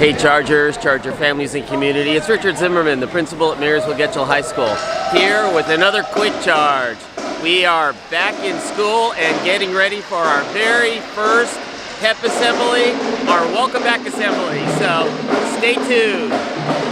Hey Chargers, Charger families and community, it's Richard Zimmerman, the principal at Marysville Getchell High School, here with another quick charge. We are back in school and getting ready for our very first PEP assembly, our welcome back assembly, so stay tuned.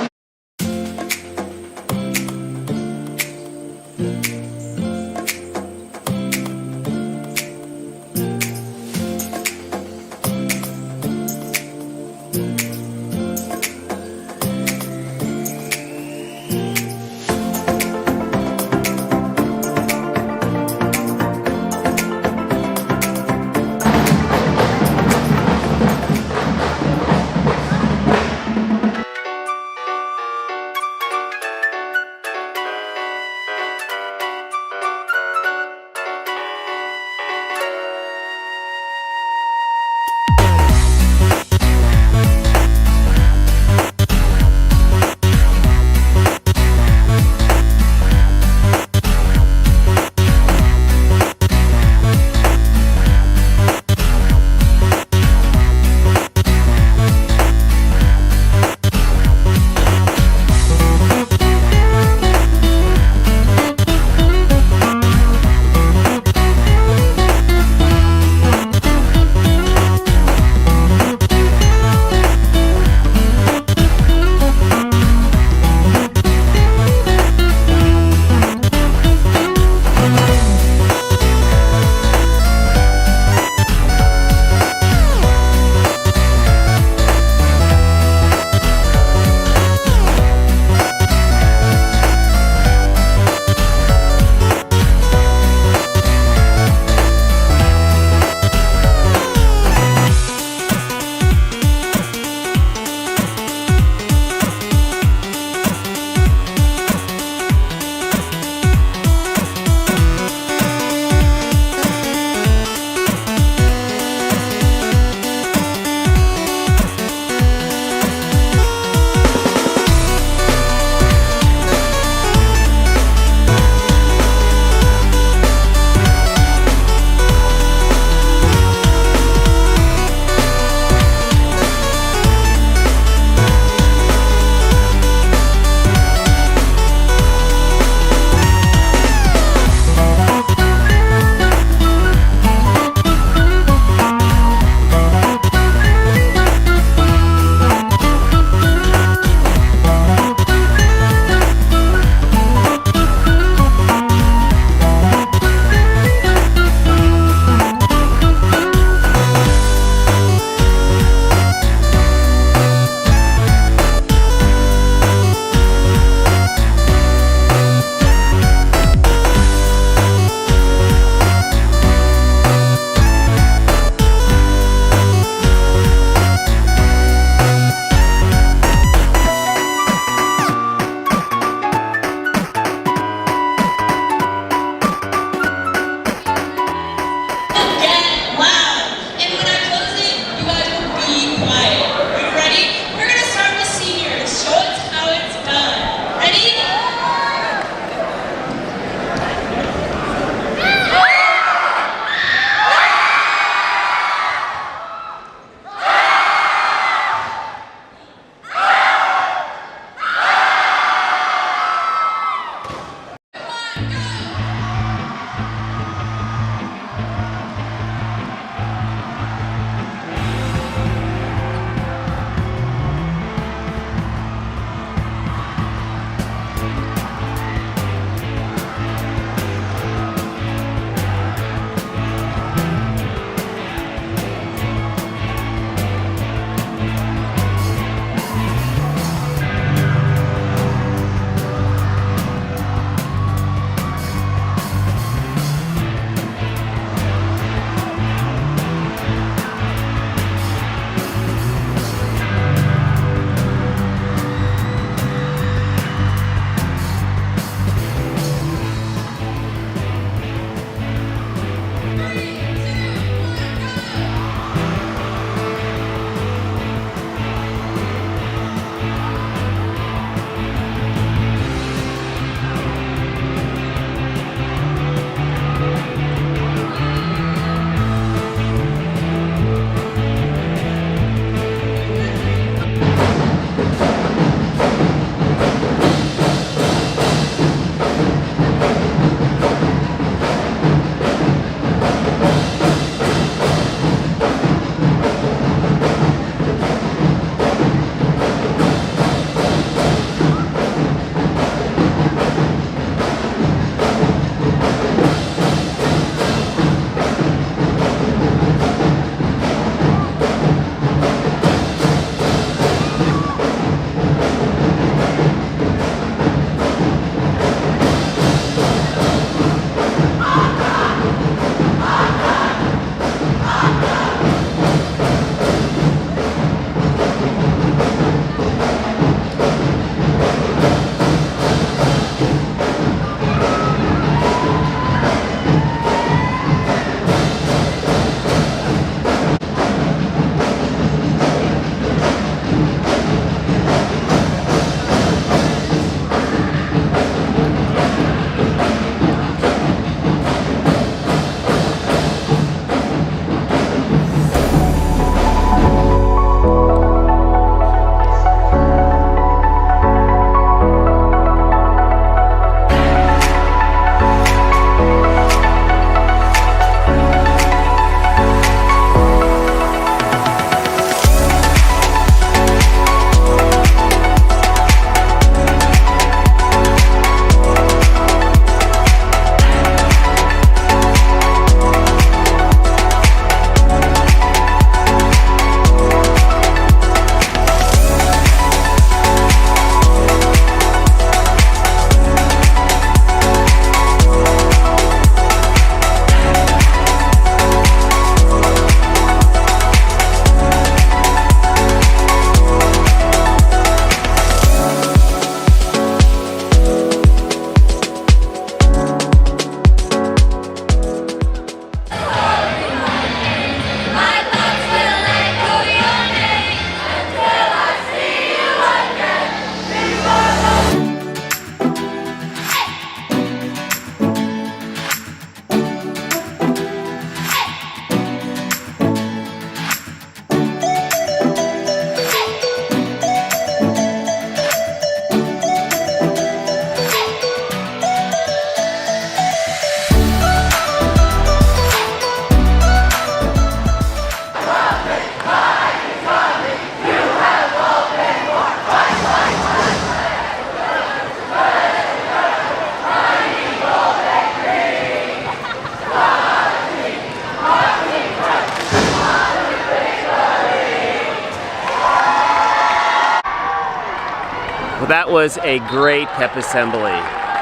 Well, that was a great pep assembly.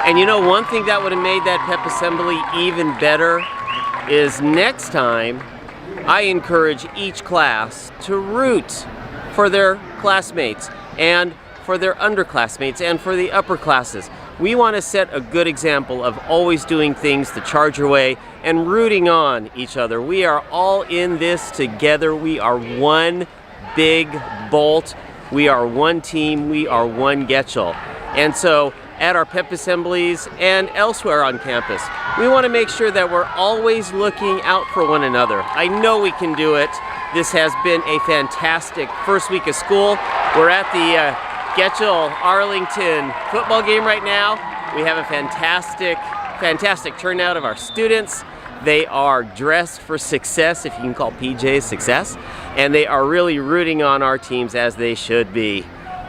And you know, one thing that would have made that pep assembly even better is next time I encourage each class to root for their classmates and for their underclassmates and for the upper classes. We want to set a good example of always doing things the Charger way and rooting on each other. We are all in this together. We are one big Bolt. We are one team. We are one Getchell. And so at our pep assemblies and elsewhere on campus, we want to make sure that we're always looking out for one another. I know we can do it. This has been a fantastic first week of school. We're at the Getchell-Arlington football game right now. We have a fantastic turnout of our students. They are dressed for success, if you can call PJs success, and they are really rooting on our teams as they should be.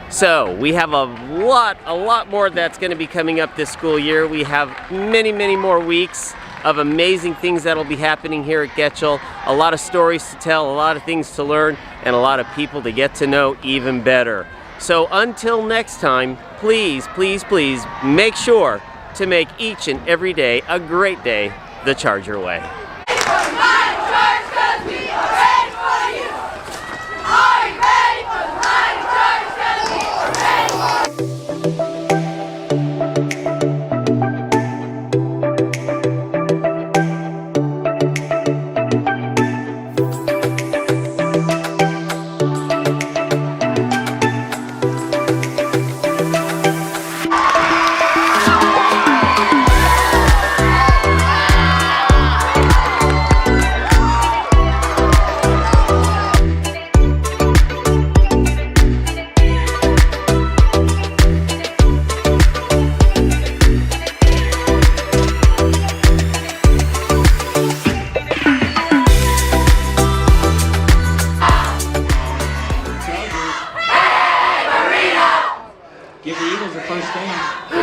So we have a lot more that's going to be coming up this school year. We have many more weeks of amazing things that'll be happening here at Getchell. A lot of stories to tell, a lot of things to learn, and a lot of people to get to know even better. So until next time, please make sure to make each and every day a great day the Charger way. Give the Eagles a first down.